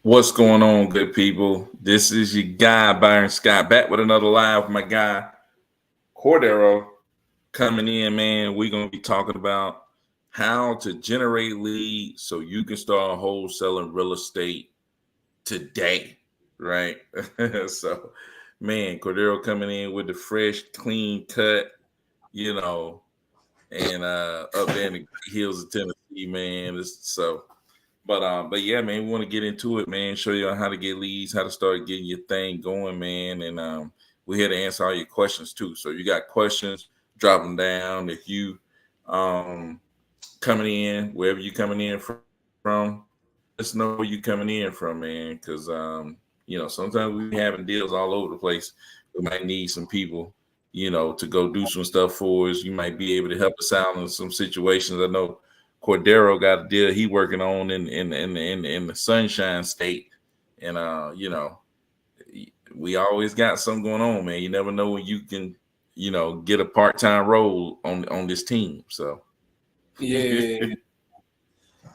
What's going on, good people? This is your guy Byron Scott back with another live. My guy Cordero coming in, man. We're gonna be talking about how to generate leads so you can start wholesaling real estate today, right? So, man, Cordero coming in with the fresh, clean cut, you know, and up there in the hills of Tennessee, man. But yeah, man, we want to get into it, man. Show you how to get leads, how to start getting your thing going, man. And we're here to answer all your questions too. So you got questions, drop them down. If you um coming in, wherever you coming in from, let us know where you coming in from, man. Because sometimes we having deals all over the place. We might need some people, to go do some stuff for us. You might be able to help us out in some situations. I know Cordero got a deal he working on in the Sunshine State, and we always got something going on, man. You never know when you can, get a part time role on this team. So Yeah,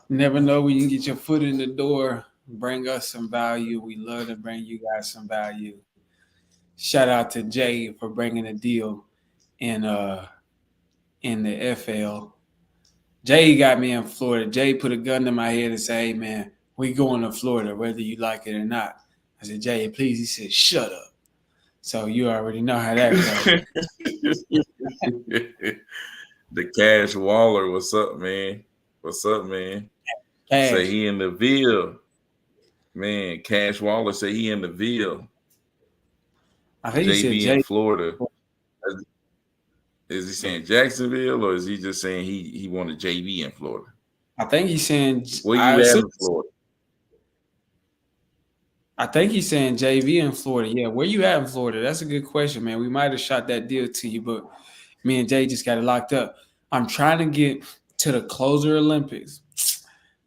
never know when you can get your foot in the door. Bring us some value. We love to bring you guys some value. Shout out to Jay for bringing a deal in in the FL. Jay got me in Florida. Jay put a gun to my head and said, "Hey man, we going to Florida whether you like it or not." I said, "Jay, please." He said, "Shut up." So you already know how that goes. the Cash Waller, what's up, man? What's up, man? Say Cash. he in the Ville. Man, Cash Waller say he in the Ville. I think he said JB in Jay. Florida. Is he saying Jacksonville or is he just saying he wanted JB in Florida? I think he's saying Where you at in Florida? I think he's saying JV in Florida. Yeah, where you at in Florida? That's a good question, man. We might have shot that deal to you, but me and Jay just got it locked up. I'm trying to get to the Closer Olympics.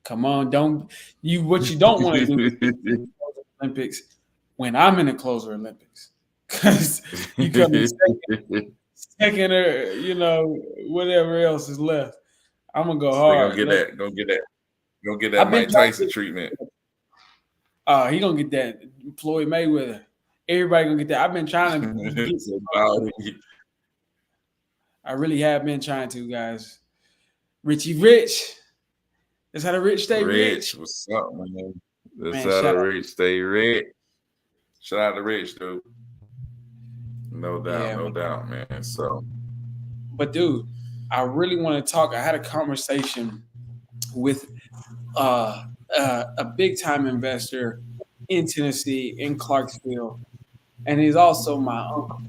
Come on, don't you what you don't want to do is Closer Olympics when I'm in the Closer Olympics. Because you come in second or whatever else is left. I'm gonna go They're gonna hard. get that. Gonna get that I've been Mike Tyson treatment. He gonna get that Floyd Mayweather. Everybody gonna get that. I've been trying to get. I really have been trying to, guys. Richie Rich. That's how the rich stay rich. What's up, man? That's Man, how the shout out. rich stay rich. Shout out to Rich, dude. No doubt, Yeah, no doubt, man. So, but dude, I really want to talk. I had a conversation with a big time investor in Tennessee, in Clarksville, and he's also my uncle.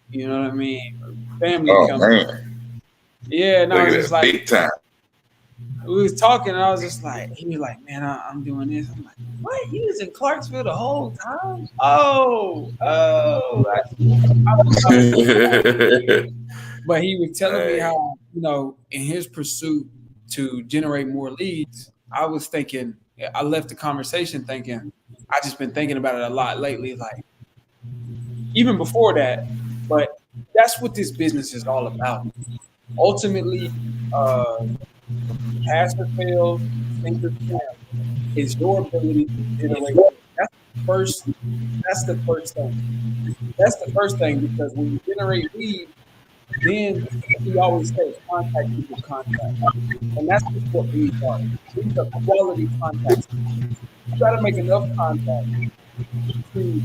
You know what I mean? Family oh comes. man, Yeah, and I look was at just that like, big time. we was talking, and I was just like, he was like, man, I'm doing this. I'm like, what? You was in Clarksville the whole time? Oh. But he was telling me Hey, how, in his pursuit to generate more leads, I was thinking, I left the conversation thinking, I just been thinking about it a lot lately, like even before that, but that's what this business is all about. Ultimately, uh, pass or fail, sink or swim, is your ability to generate. That's the first. That's the first thing. That's the first thing because when you generate leads, then what we always say is contact people contact, and that's just what leads are. Leads are quality contacts. You got to make enough contact to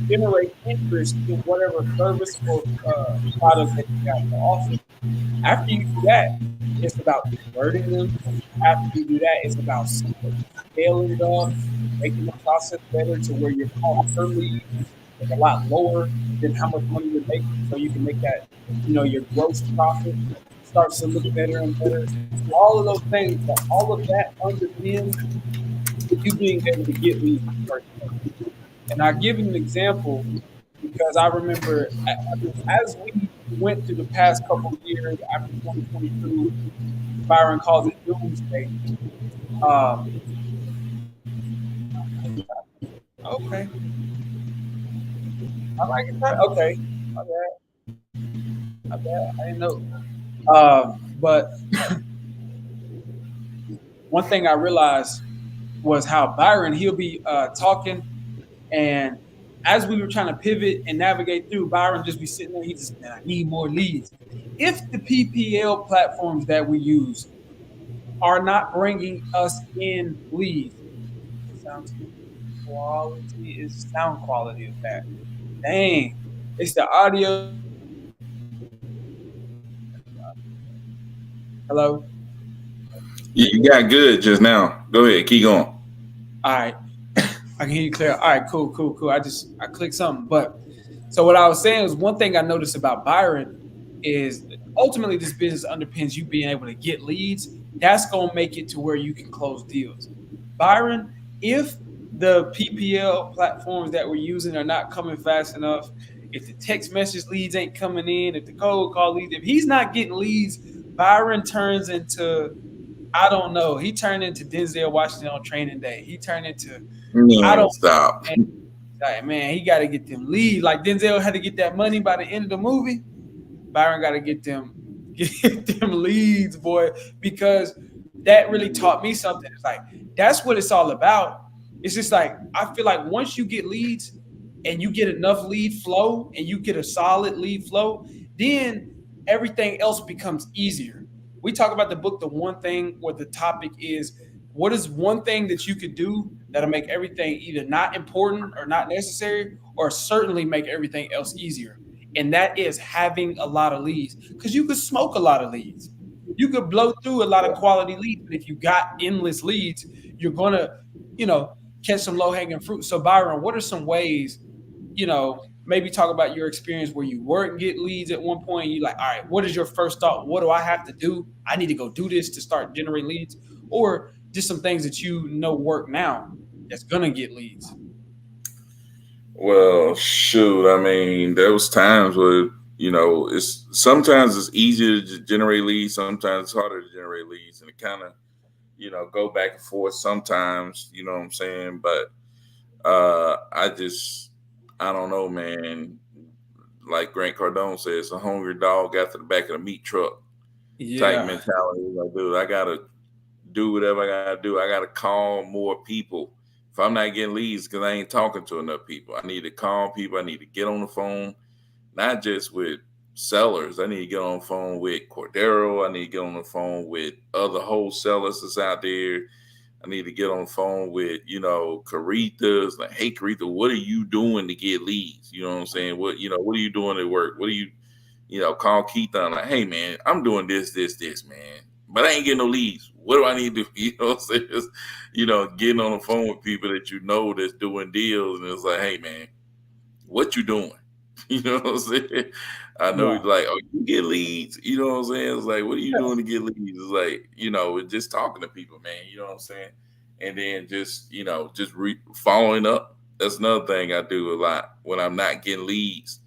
generate interest in whatever service or product that you have to offer. After you do that, it's about converting them. After you do that, it's about scaling up, making the process better to where your cost per lead is a lot lower than how much money you're making, so you can make that, your gross profit starts to look better and better. All of those things, but all of that underpins you being able to get leads in the first place. And I'll give you an example because I remember as we went through the past couple of years after 2022, Byron calls it doomsday. Um, okay, I like it. Okay, my bad, my bad. I didn't know. But one thing I realized was how Byron, he'll be talking, and as we were trying to pivot and navigate through, Byron just be sitting there. He just, man, I need more leads. If the PPL platforms that we use are not bringing us in leads, it sounds quality is sound quality of that. Dang, it's the audio. Hello. You got good just now. Go ahead, keep going. All right, I can hear you clear. All right, cool, cool, cool. I clicked something, but so what I was saying is one thing I noticed about Byron is ultimately this business underpins you being able to get leads. That's gonna make it to where you can close deals. Byron, if the PPL platforms that we're using are not coming fast enough, if the text message leads ain't coming in, if the cold call leads, if he's not getting leads, Byron turns into, I don't know. He turned into Denzel Washington on Training Day. He turned into, I Man, don't, stop. like, man, he got to get them lead. Like Denzel had to get that money by the end of the movie. Byron got to get them leads, boy, because that really taught me something. It's like that's what it's all about. It's just like I feel like once you get leads and you get enough lead flow and you get a solid lead flow, then everything else becomes easier. We talk about the book, the one thing where the topic is what is one thing that you could do that'll make everything either not important or not necessary, or certainly make everything else easier. And that is having a lot of leads. Because you could smoke a lot of leads. You could blow through a lot of quality leads. But if you got endless leads, you're gonna, you know, catch some low-hanging fruit. So Byron, what are some ways, maybe talk about your experience where you weren't get leads at one point. You like, all right, what is your first thought? What do I have to do? I need to go do this to start generating leads, or just some things that you know work now that's gonna get leads. Well, shoot. I mean, there was times where it's sometimes it's easier to generate leads, sometimes it's harder to generate leads, and it kind of go back and forth sometimes. You know what I'm saying? But I don't know, man. Like Grant Cardone says, a hungry dog got to the back of the meat truck type Yeah. mentality. Like, dude, I gotta do whatever I gotta do. I gotta call more people. If I'm not getting leads, because I ain't talking to enough people, I need to call people. I need to get on the phone, not just with sellers. I need to get on the phone with Cordero. I need to get on the phone with other wholesalers that's out there. I need to get on the phone with, Caritas. Like, hey, Carita, what are you doing to get leads? You know what I'm saying? What are you doing at work? What are you, call Keith on like, hey, man, I'm doing this, man. But I ain't getting no leads. What do I need to do? You know what I'm saying? It's, getting on the phone with people that that's doing deals. And it's like, hey, man, what you doing? You know what I'm saying? I know Right. he's like, oh, you get leads. You know what I'm saying? It's like, what are you doing to get leads? It's like, it's just talking to people, man. You know what I'm saying? And then just, following up. That's another thing I do a lot when I'm not getting leads.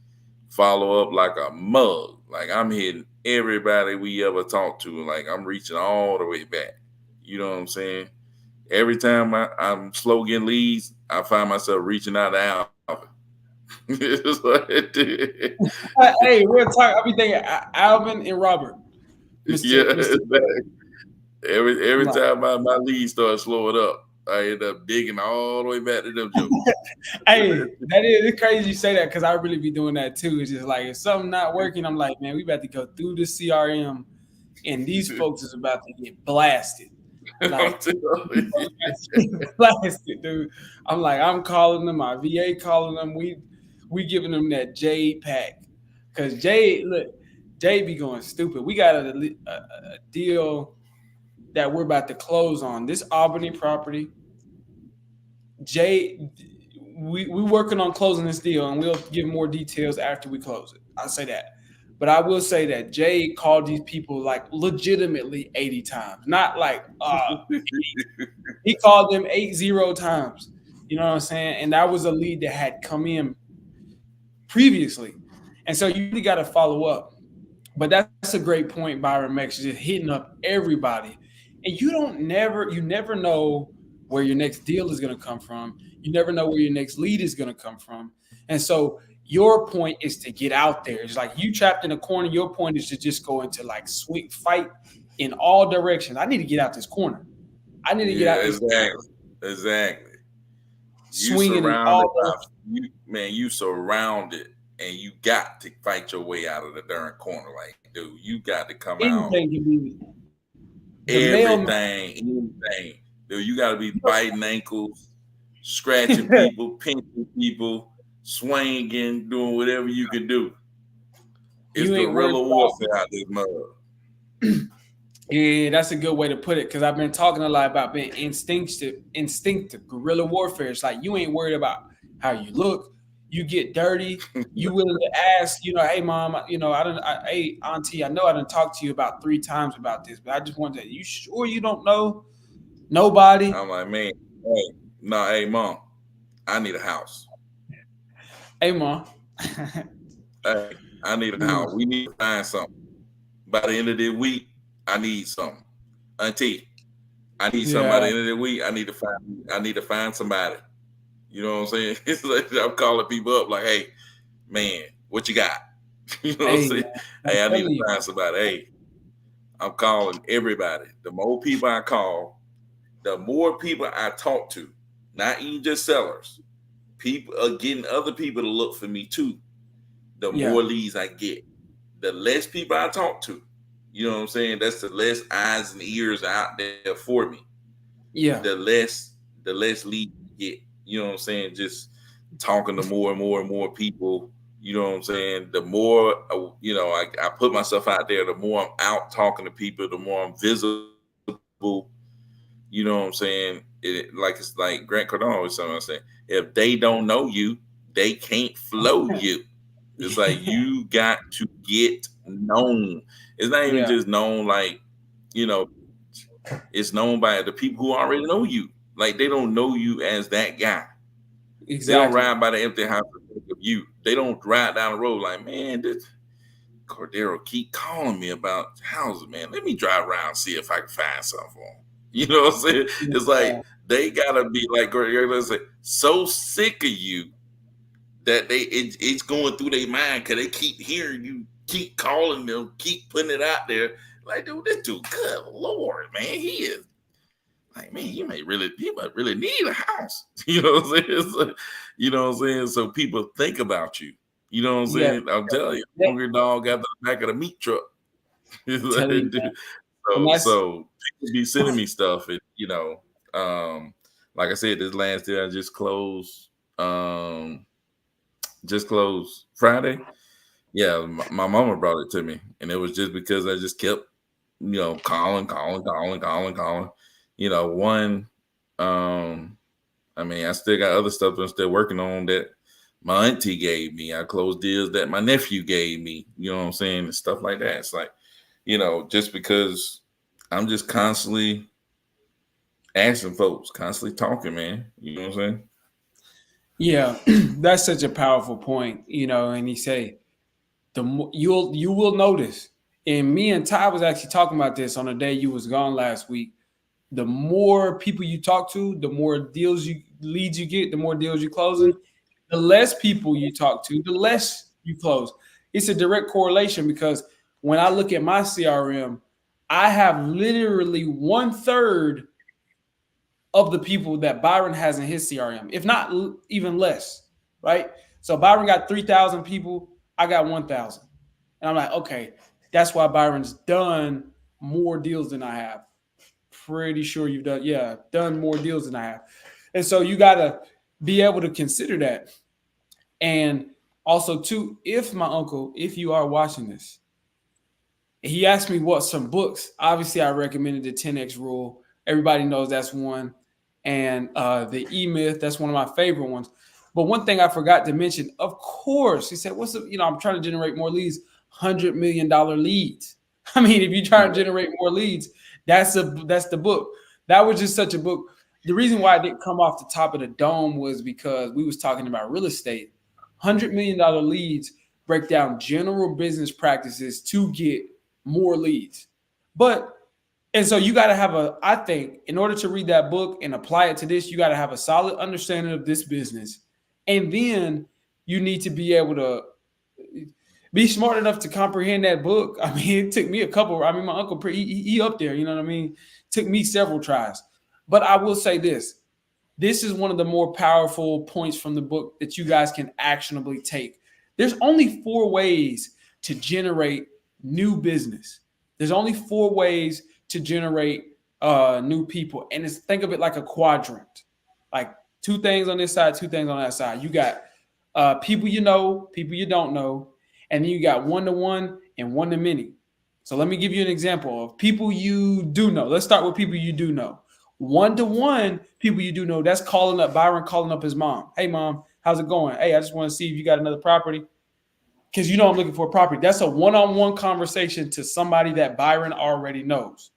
Follow up like a mug. Like I'm hitting everybody we ever talked to. Like I'm reaching all the way back. You know what I'm saying? Every time I'm slow getting leads, I find myself reaching out to Alvin. It's like, Hey, real talk. I be thinking Alvin and Robert, yeah, Mister. I'm every like, time my leads start slowing up, I end up digging all the way back to them jokers. hey, that is it's crazy you say that because I really be doing that too. It's just like if something not working, I'm like, man, we about to go through the CRM, and these folks is about to get blasted. I'm Like telling blasted, dude. I'm like, I'm calling them, my VA calling them. We giving them that Jade pack because Jade, look, Jade be going stupid. We got a deal that we're about to close on this Albany property. Jay, we working on closing this deal, and we'll give more details after we close it. I'll say that. But I will say that Jay called these people like legitimately 80 times, not like he called them 80 times. You know what I'm saying? And that was a lead that had come in previously. And so you really got to follow up. But that's a great point, Byron Max, just hitting up everybody. And you never know where your next deal is going to come from. You never know where your next lead is going to come from. And so your point is to get out there. It's like you trapped in a corner. Your point is to just go into like sweet fight in all directions. I need to get out this corner. I need to get yeah, out this. exactly. Exactly. You swinging in surrounded by all you, man. You surrounded, and you got to fight your way out of the darn corner. Like, dude, you got to come out anything can be the mailman. anything. Dude, you got to be biting ankles, scratching people, pinching people, swinging, doing whatever you can do. It's You ain't worried guerrilla about. warfare out this mud. Yeah, that's a good way to put it. Because I've been talking a lot about being instinctive guerrilla warfare. It's like you ain't worried about how you look. You get dirty. You willing to ask, hey mom, hey auntie, I know I done talked to you about 3 times about this, but I just wanted to. You sure you don't know nobody? I'm like, man, hey, no, hey, mom, I need a house. Hey mom. Hey, I need a Mm, house. We need to find something. By the end of the week, I need something. Auntie, I need something by yeah. the end of the week. I need to find somebody. You know what I'm saying? It's like I'm calling people up like, hey, man, what you got? You know what I'm Hey saying? man, I'm Hey, I need to telling you. find somebody. Hey, I'm calling everybody. The more people I call, the more people I talk to, not even just sellers. People are getting other people to look for me too. The Yeah. more leads I get, the less people I talk to. You know what I'm saying? That's the less eyes and ears out there for me. Yeah. The less lead you get. You know what I'm saying? Just talking to more and more and more people. You know what I'm saying? The more I put myself out there, the more I'm out talking to people, the more I'm visible. You know what I'm saying? It's like Grant Cardone always something I say. If they don't know you, they can't flow you. It's like you got to get known. It's not even Yeah. just known like, you know, it's known by the people who already know you. Like they don't know you as that guy. They don't Exactly. ride by the empty house and think of you. They don't ride down the road like, man, this Cordero keep calling me about houses, man. Let me drive around and see if I can find something for him. You know what I'm saying? It's Yeah. like they gotta be like Cordero say, so sick of you that it's going through their mind because they keep hearing you, keep calling them, keep putting it out there. Like, dude, this dude, good Lord, man, he is like, man, you might really need a house. You know what I'm saying? You know what I'm saying? So people think about you. You know what I'm Yeah. saying? I'm telling you, Yeah. hungry dog got the back of the meat truck. Telling you, man. And that's So people be sending me stuff, and um, like I said, this last year I um, just closed Friday. Yeah, my mama brought it to me, and it was just because I just kept, calling. One, um, I mean, I still got other stuff I'm still working on that my auntie gave me. I closed deals that my nephew gave me. You know what I'm saying? And stuff like that. It's like, just because I'm just constantly asking folks, constantly talking, man. You know what I'm saying? yeah, that's such a powerful point, and he say the more you will notice. And me and Ty was actually talking about this on the day you was gone last week. The more people you talk to, the more leads you get, the more deals you closing. The less people you talk to, the less you close. It's a direct correlation because when I look at my CRM, I have literally 1/3 of the people that Byron has in his CRM, if not even less, right? So Byron got 3,000 people, I got 1,000. And I'm like, okay, that's why Byron's done more deals than I have. Pretty sure you've done more deals than I have. And so you got to be able to consider that. And also, too, if you are watching this, he asked me what some books. Obviously, I recommended the 10x rule. Everybody knows that's one, and the E Myth. That's one of my favorite ones. But one thing I forgot to mention, of course, he said, "What's the? I'm trying to generate more leads. $100 million leads. I mean, if you try to generate more leads, that's the book. That was just such a book. The reason why I didn't come off the top of the dome was because we was talking about real estate. $100 million leads break down general business practices to get more leads. And so you got to have I think, in order to read that book and apply it to this, you got to have a solid understanding of this business. And then you need to be able to be smart enough to comprehend that book. I mean, it took me my uncle, he up there, you know what I mean? Took me several tries. But I will say this, this is one of the more powerful points from the book that you guys can actionably take. There's only 4 ways to generate new business. There's only 4 ways to generate new people. And it's think of it like a quadrant. Like 2 things on this side, 2 things on that side. You got people you know, people you don't know, and then you got one-to-one and one-to-many. So let me give you an example of people you do know. Let's start with people you do know. One-to-one, people you do know, that's calling up Byron, calling up his mom. Hey, mom, how's it going? Hey, I just want to see if you got another property. Because you know I'm looking for a property. That's a one-on-one conversation to somebody that Byron already knows.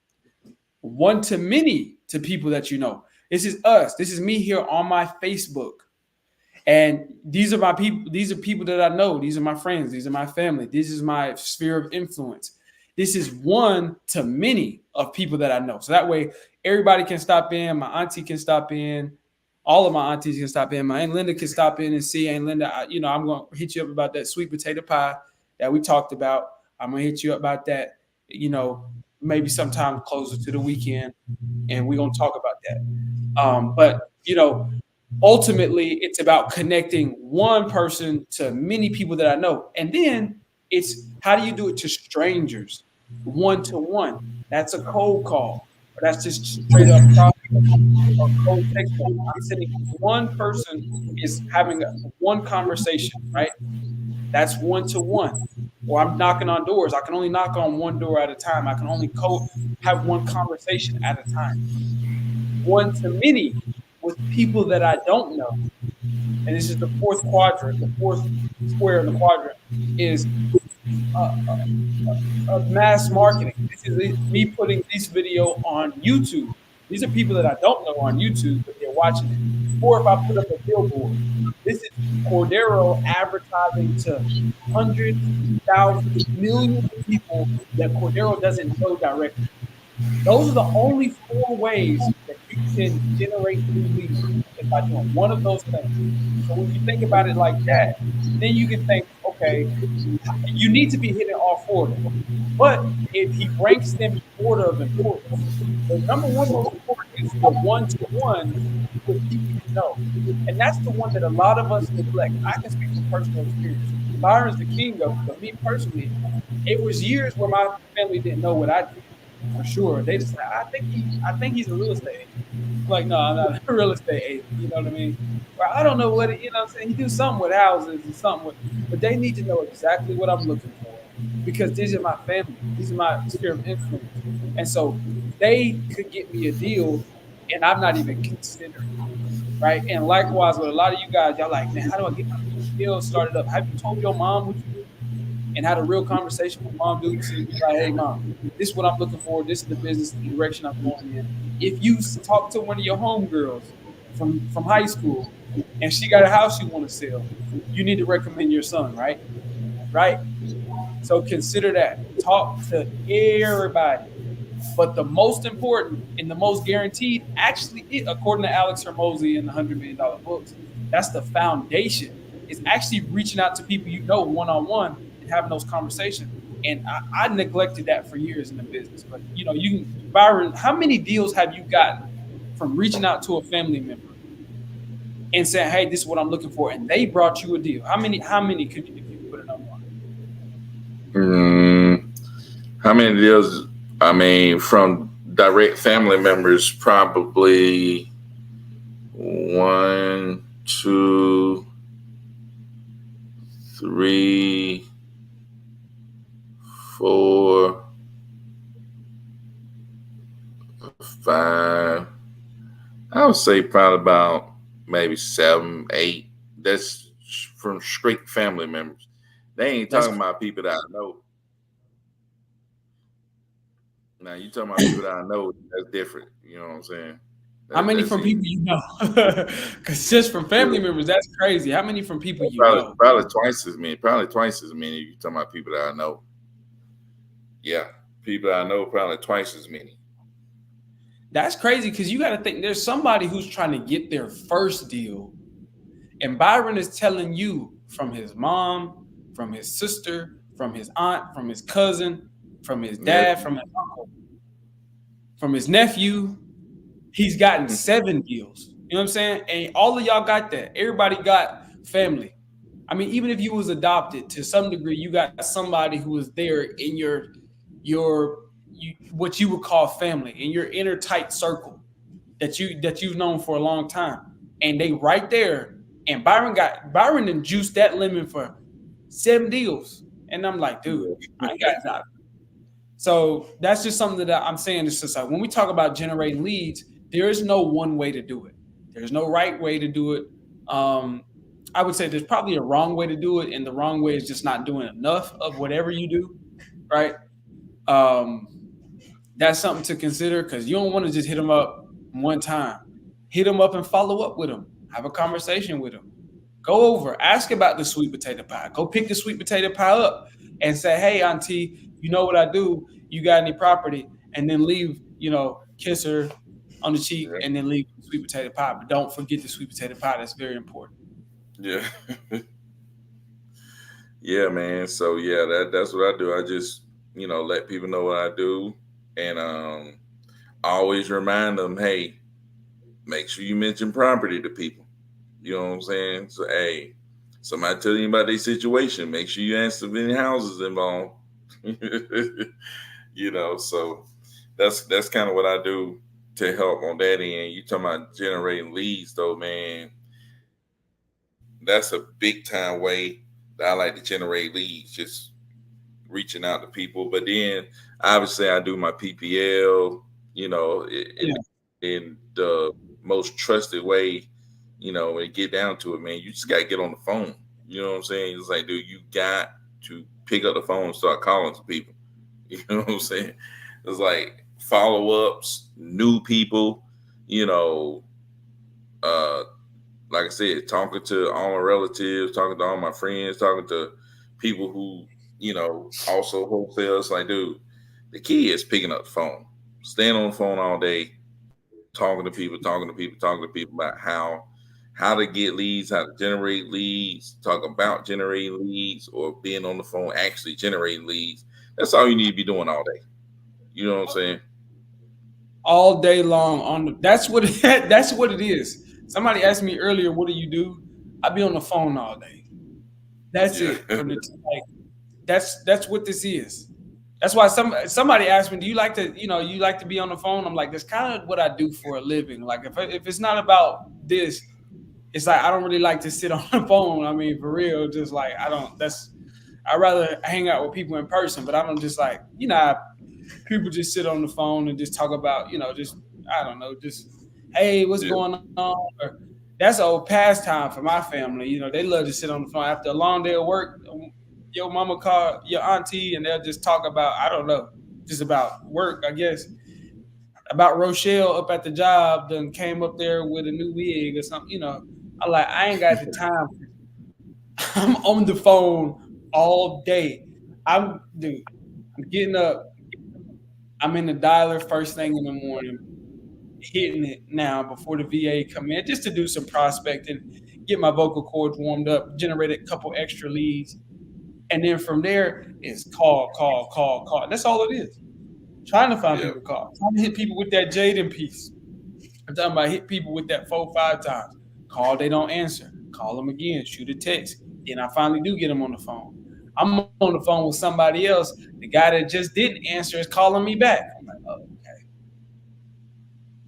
One-to-many to people that you know. This is us. This is me here on my Facebook. And these are my people. These are people that I know. These are my friends. These are my family. This is my sphere of influence. This is one-to-many of people that I know. So that way, everybody can stop in. My auntie can stop in. All of my aunties can stop in. My Aunt Linda can stop in and see. Aunt Linda, I'm going to hit you up about that sweet potato pie that we talked about. I'm going to hit you up about that, maybe sometime closer to the weekend. And we're going to talk about that. But ultimately, it's about connecting one person to many people that I know. And then it's how do you do it to strangers? One-to-one. That's a cold call. Or that's just straight up or cold text. I'm sending one person is having one conversation, right? That's one-to-one. Or I'm knocking on doors. I can only knock on one door at a time. I can only have one conversation at a time. One-to-many with people that I don't know. And this is the fourth quadrant, the fourth square in the quadrant is mass marketing. This is me putting this video on YouTube. These are people that I don't know on YouTube, but they're watching it. Or if I put up a billboard, this is Cordero advertising to hundreds, thousands, millions of people that Cordero doesn't know directly. Those are the only 4 ways that you can generate new leads is by doing one of those things. So when you think about it like that, then you can think, okay, you need to be hitting all 4 of them. But if he ranks them in order of importance, the number one most important is the one-to-one with people you know. And that's the one that a lot of us neglect. I can speak from personal experience. Byron's the king of it, but me personally, it was years where my family didn't know what I did. For sure. They just like, I think he's a real estate agent. I'm like, no, I'm not a real estate agent. You know what I mean? Or I don't know what what I'm saying. He do something with houses and something with, but they need to know exactly what I'm looking for because these are my family. These are my sphere of influence. And so they could get me a deal and I'm not even considering it. Right. And likewise with a lot of you guys, y'all like, man, how do I get my deal started up? Have you told your mom what you do? And had a real conversation with mom, dude. So you be like, hey, mom, this is what I'm looking for. This is the business direction I'm going in. If you talk to one of your homegirls from high school and she got a house you want to sell, you need to recommend your son, right? Right? So consider that. Talk to everybody. But the most important and the most guaranteed, actually, according to Alex Hermosi in the $100 Million Books, that's the foundation. It's actually reaching out to people you know one-on-one and having those conversations. And I neglected that for years in the business. But, Byron, how many deals have you gotten from reaching out to a family member and saying, hey, this is what I'm looking for, and they brought you a deal? How many could you, if you put it on one? How many deals? I mean, from direct family members, probably 1, 2, 3, 4, 5. I would say probably about maybe 7, 8. That's from straight family members. They ain't talking about people that I know. Now you talking about people that I know, that's different. You know what I'm saying? How many from people you know? Because just from family members, that's crazy. How many from people you know? Probably twice as many. Probably twice as many. You talking about people that I know? Yeah, people that I know probably twice as many. That's crazy because you got to think there's somebody who's trying to get their first deal, and Byron is telling you from his mom, from his sister, from his aunt, from his cousin, from his dad, from his uncle, from his nephew. He's gotten 7 deals. You know what I'm saying? And all of y'all got that. Everybody got family. I mean, even if you was adopted to some degree, you got somebody who was there in your what you would call family in your inner tight circle that you've known for a long time, and they right there. And Byron and juiced that lemon for 7 deals, and I'm like, dude, I ain't got that. So that's just something that I'm saying. It's just like when we talk about generating leads, there is no one way to do it. There's no right way to do it. Um, I would say there's probably a wrong way to do it, and the wrong way is just not doing enough of whatever you do, right? Um, that's something to consider because you don't want to just hit them up one time. Hit them up and follow up with them. Have a conversation with them. Go over, ask about the sweet potato pie. Go pick the sweet potato pie up and say, "Hey, auntie, you know what I do? You got any property?" And then leave, kiss her on the cheek Yeah. and then leave the sweet potato pie. But don't forget the sweet potato pie. That's very important. Yeah. Yeah, man. So yeah, that's what I do. I just, let people know what I do. And I always remind them, hey, make sure you mention property to people. You know what I'm saying? So hey, somebody tell you about their situation, make sure you ask if any houses involved. So that's kind of what I do to help on that end. You talking about generating leads though, man. That's a big time way that I like to generate leads, just reaching out to people. But then obviously I do my PPL, Yeah. in the most trusted way, when you get down to it, man, you just gotta get on the phone. You know what I'm saying? It's like, dude, you got to pick up the phone and start calling to people. You know what I'm saying? It's like follow ups, new people, you know, uh, like I said, talking to all my relatives, talking to all my friends, talking to people who, also wholesale. It's like, dude, the key is picking up the phone, staying on the phone all day, talking to people, talking to people, talking to people about how to get leads, how to generate leads, talk about generating leads, or being on the phone actually generating leads. That's all you need to be doing all day. You know what I'm saying? All day long that's what that's what it is. Somebody asked me earlier, what do you do? I be on the phone all day. That's Yeah. it. Like that's what this is. That's why somebody asked me, do you like to be on the phone? I'm like, that's kind of what I do for a living. Like if it's not about this, it's like I don't really like to sit on the phone. I mean, for real, just like I don't. I rather hang out with people in person, but I don't just like how people just sit on the phone and just talk about just I don't know, just hey, what's Yeah. going on? Or, that's an old pastime for my family. They love to sit on the phone after a long day of work. Your mama call your auntie and they'll just talk about I don't know, just about work, I guess. About Rochelle up at the job, then came up there with a new wig or something. I like I ain't got the time. I'm on the phone all day. Dude. I'm getting up. I'm in the dialer first thing in the morning, hitting it now before the VA come in, just to do some prospecting, get my vocal cords warmed up, generate a couple extra leads, and then from there is call, call, call, call. That's all it is. Trying to find Yeah. people to call, trying to hit people with that Jaden piece. I'm talking about hit people with that 4 5 times. Call, they don't answer. Call them again. Shoot a text. Then I finally do get them on the phone. I'm on the phone with somebody else. The guy that just didn't answer is calling me back. I'm like, oh, okay.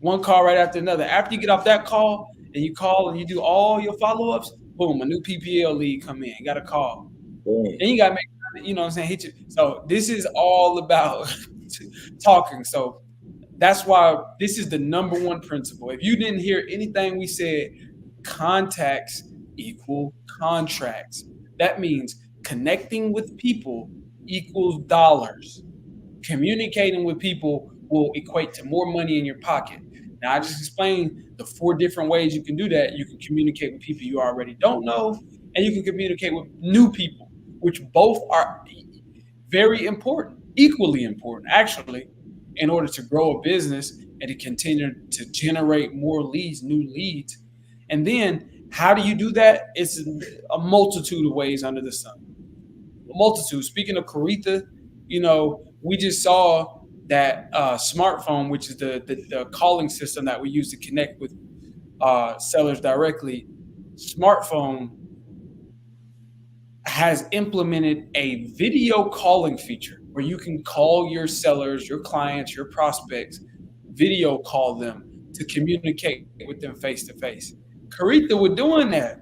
One call right after another. After you get off that call and you call and you do all your follow ups, boom, a new PPL lead come in. You got a call. Boom. Then you got to make, what I'm saying, hit you. So this is all about talking. So that's why this is the number one principle. If you didn't hear anything we said, contacts equal contracts. That means connecting with people equals dollars. Communicating with people will equate to more money in your pocket. Now, I just explained the 4 different ways you can do that. You can communicate with people you already don't know, and you can communicate with new people, which both are very important, equally important, actually, in order to grow a business and to continue to generate more leads, new leads. And then how do you do that? It's a multitude of ways under the sun. A multitude. Speaking of Caritha, we just saw that smartphone, which is the calling system that we use to connect with sellers directly, smartphone has implemented a video calling feature where you can call your sellers, your clients, your prospects, video call them to communicate with them face to face. Caretha, with doing that,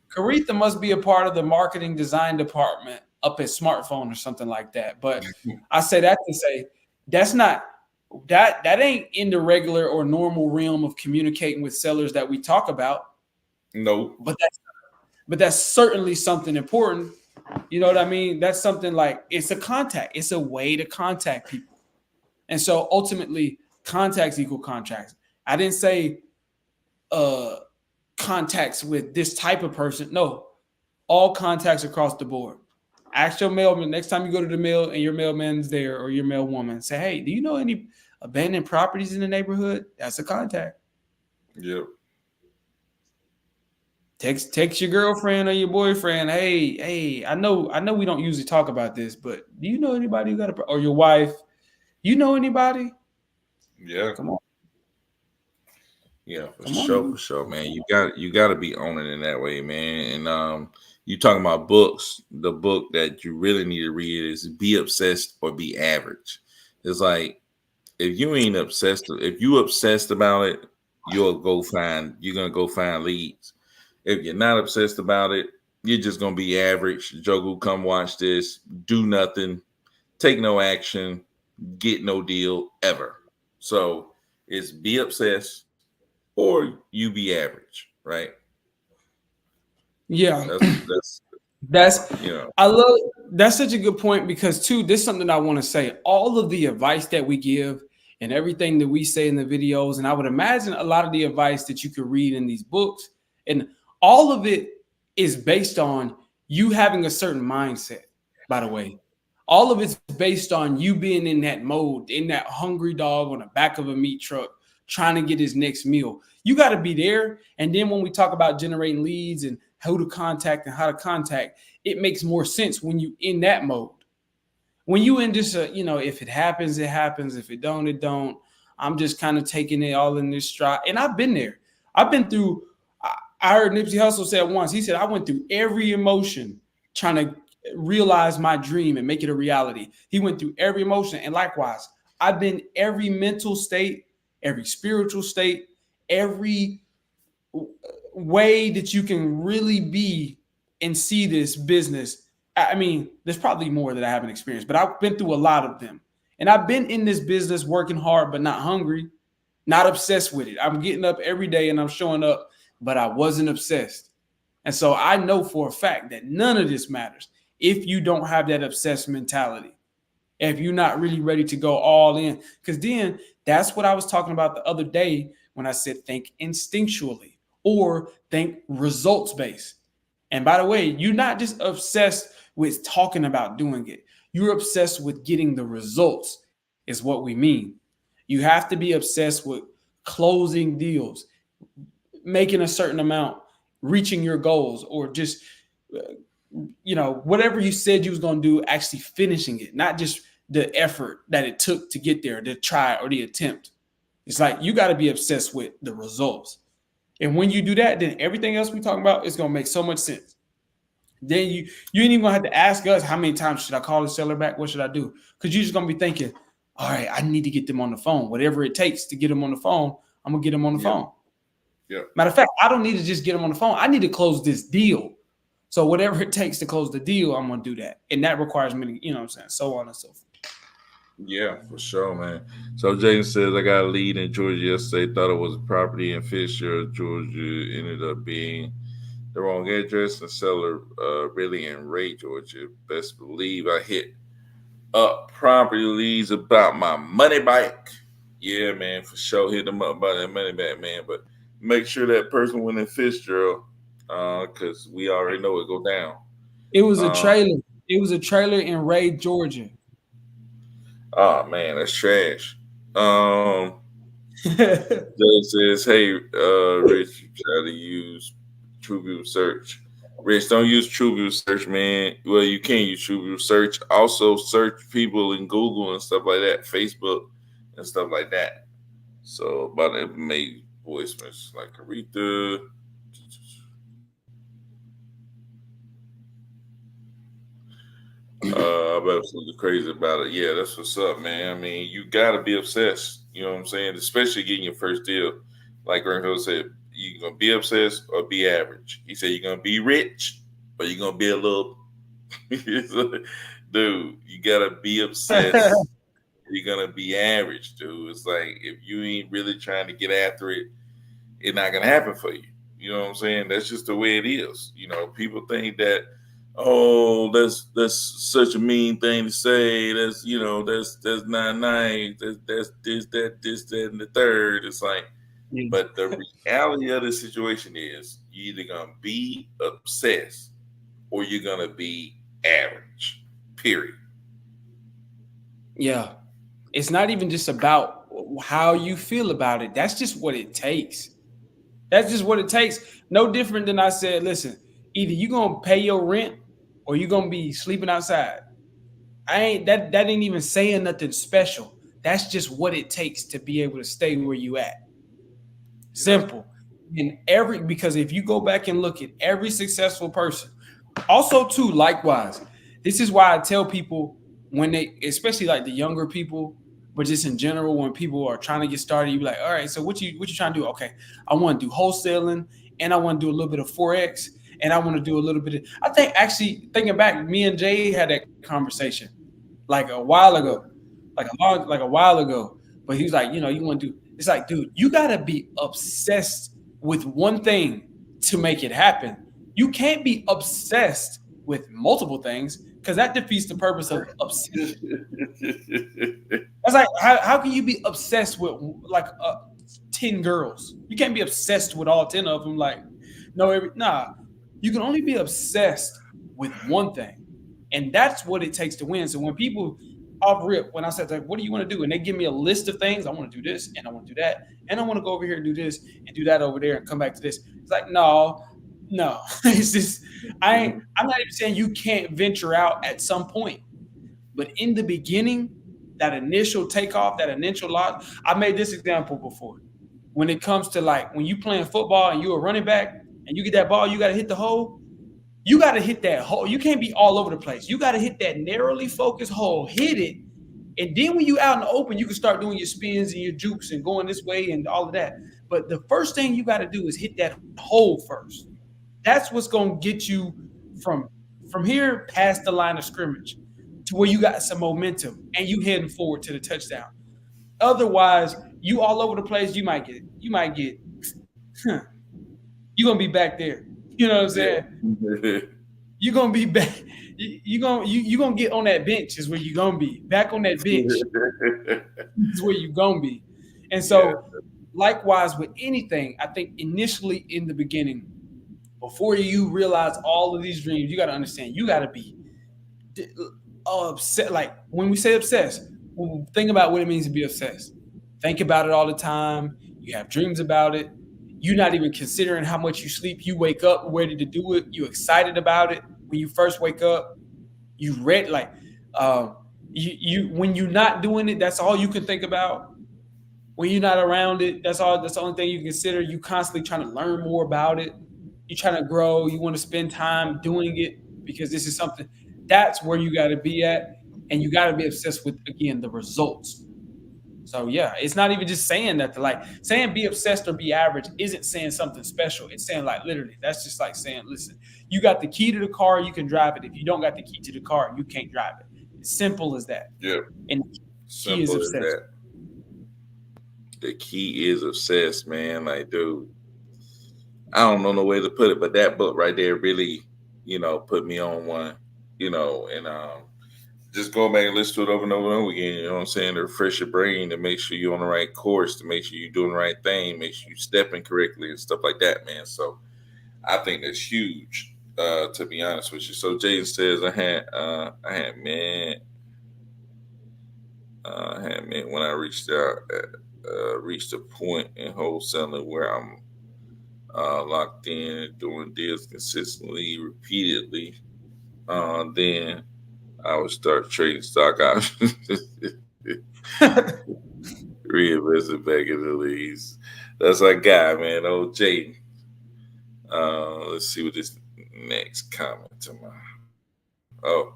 Caretha must be a part of the marketing design department up at Smartphone or something like that. But I say that to say that's not that ain't in the regular or normal realm of communicating with sellers that we talk about. No. But that's certainly something important. You know what I mean? That's something like it's a contact. It's a way to contact people. And so ultimately, contacts equal contracts. I didn't say uh contacts with this type of person. No, all contacts across the board. Ask your mailman next time you go to the mail and your mailman's there or your mailwoman. Say, hey, do you know any abandoned properties in the neighborhood? That's a contact. Yep. Text your girlfriend or your boyfriend. Hey, I know we don't usually talk about this, but do you know anybody who got or your wife? You know anybody? Yeah. Come on, Yeah, come on, dude. for sure, man. You got to be owning in that way, man. And you talking about books. The book that you really need to read is Be Obsessed or Be Average. It's like if you ain't obsessed, if you obsessed about it, you're gonna go find leads. If you're not obsessed about it, you're just gonna be average. Jogu, come watch this, do nothing, take no action, get no deal ever. So it's be obsessed or you be average, right? Yeah, That's That's you know, I love that's such a good point because too, this is something I want to say. All of the advice that we give and everything that we say in the videos, and I would imagine a lot of the advice that you could read in these books, and all of it is based on you having a certain mindset, by the way. All of it's based on you being in that mode, in that hungry dog on the back of a meat truck, trying to get his next meal. You got to be there. And then when we talk about generating leads and who to contact and how to contact, it makes more sense when you in that mode. When you in this, if it happens, it happens. If it don't, it don't. I'm just kind of taking it all in this stride. And I've been there. I've been through. I heard Nipsey Hussle say it once. He said, "I went through every emotion trying to realize my dream and make it a reality." He went through every emotion, and likewise, I've been every mental state, every spiritual state, every way that you can really be and see this business. I mean, there's probably more that I haven't experienced, but I've been through a lot of them. And I've been in this business working hard, but not hungry, not obsessed with it. I'm getting up every day and I'm showing up, but I wasn't obsessed. And so I know for a fact that none of this matters if you don't have that obsessed mentality, if you're not really ready to go all in. Because then that's what I was talking about the other day when I said think instinctually or think results based. And by the way, you're not just obsessed with talking about doing it, you're obsessed with getting the results, is what we mean. You have to be obsessed with closing deals, making a certain amount, reaching your goals, or just whatever you said you was going to do, actually finishing it, not just the effort that it took to get there, the try or the attempt. It's like you got to be obsessed with the results. And when you do that, then everything else we talking about is going to make so much sense. Then you ain't even gonna have to ask us how many times should I call the seller back? What should I do? Because you're just gonna be thinking, all right, I need to get them on the phone. Whatever it takes to get them on the phone, I'm gonna get them on the yeah, phone. yeah, Matter of fact, I don't need to just get them on the phone. I need to close this deal. So whatever it takes to close the deal, I'm gonna do that. And that requires me to, what I'm saying, so on and so forth. yeah, for sure, man. So Jaden says I got a lead in Georgia yesterday. Thought it was a property in Fisher, Georgia. Ended up being the wrong address and seller really in Ray, Georgia. Best believe I hit up property leads about my money bike. Yeah, man, for sure. Hit them up about that money back, man. But make sure that person went in Fitzgerald, because we already know it go down. It was a Um, trailer. It was a trailer in Ray, Georgia. oh man, that's trash. Jay says, "Hey, Rich, you try to use TrueView search. Rich, don't use TrueView search, man. Well, you can use TrueView search. Also, search people in Google and stuff like that, Facebook and stuff like that. So, but it may voicemails like Aretha. I'm absolutely crazy about it. Yeah, that's what's up, man. I mean, you gotta be obsessed. You know what I'm saying? Especially getting your first deal. Like Renzo said, you gonna be obsessed or be average. He said you're gonna be rich or you're gonna be a little. Dude, you gotta be obsessed. You're gonna be average, dude. It's like if you ain't really trying to get after it, it's not gonna happen for you. You know what I'm saying? That's just the way it is. You know, people think that, oh, that's such a mean thing to say. That's that's not nice. That's this that and the third. It's like, but the reality of the situation is you either gonna be obsessed or you're gonna be average. Period. Yeah. It's not even just about how you feel about it. That's just what it takes. That's just what it takes. No different than I said, listen, either you gonna pay your rent or you gonna be sleeping outside. That ain't even saying nothing special. That's just what it takes to be able to stay where you at. Yeah. Simple. And every because if you go back and look at every successful person, also too, likewise, this is why I tell people when they, especially like the younger people, but just in general, when people are trying to get started, you be like, all right, so what you trying to do? Okay, I want to do wholesaling and I want to do a little bit of forex and I want to do a little bit of. I think actually thinking back, me and Jay had that conversation like a while ago, like a while ago. But he was like, you want to do. It's like, dude, you gotta be obsessed with one thing to make it happen. You can't be obsessed with multiple things because that defeats the purpose of obsession. That's like how can you be obsessed with like 10 girls? You can't be obsessed with all 10 of them. Like, no, nah. You can only be obsessed with one thing, and that's what it takes to win. So when people off rip, when I said like, "What do you want to do?" and they give me a list of things, I want to do this, and I want to do that, and I want to go over here and do this and do that over there, and come back to this. It's like, no, no. It's just I'm not even saying you can't venture out at some point, but in the beginning, that initial takeoff, that initial lock, I made this example before. When it comes to like when you playing football and you're a running back and you get that ball, you got to hit the hole. You got to hit that hole. You can't be all over the place. You got to hit that narrowly focused hole, hit it. And then when you out in the open, you can start doing your spins and your jukes and going this way and all of that. But the first thing you got to do is hit that hole first. That's what's going to get you from from here past the line of scrimmage to where you got some momentum and you heading forward to the touchdown. Otherwise, you all over the place. You might get you're gonna be back there. You know what I'm saying? Yeah. You're gonna be back. You gonna get on that bench is where you're gonna be. Back on that bench is where you're gonna be. And Yeah. so likewise with anything, I think initially in the beginning, before you realize all of these dreams, you got to understand you got to be upset. Like when we say obsessed, think about what it means to be obsessed. Think about it all the time. You have dreams about it. You're not even considering how much you sleep. You wake up ready to do it. You excited about it when you first wake up. You read like you when you're not doing it. That's all you can think about. When you're not around it, that's all. That's the only thing you consider. You constantly trying to learn more about it. You're trying to grow. You want to spend time doing it because this is something. That's where you got to be at, and you got to be obsessed with again the results. So yeah, it's not even just saying that. Like saying be obsessed or be average isn't saying something special. It's saying like literally, that's just like saying, listen, you got the key to the car, you can drive it. If you don't got the key to the car, you can't drive it. It's simple as that. Yeah. And the key is Simple as obsessed. that. The key is obsessed, man. Like, dude, I don't know no way to put it, but that book right there really, put me on one, and just go back and listen to it over and over and over again. You know what I'm saying? To refresh your brain, to make sure you're on the right course, to make sure you're doing the right thing, make sure you're stepping correctly and stuff like that, man. So I think that's huge, to be honest with you. So Jaden says, I had, man, when I reached a point in wholesaling where I'm locked in, doing deals consistently, repeatedly. Then I would start trading stock options, reinvesting back in the leads. That's our guy, man. Old Jaden. Let's see what this next comment to my. Oh,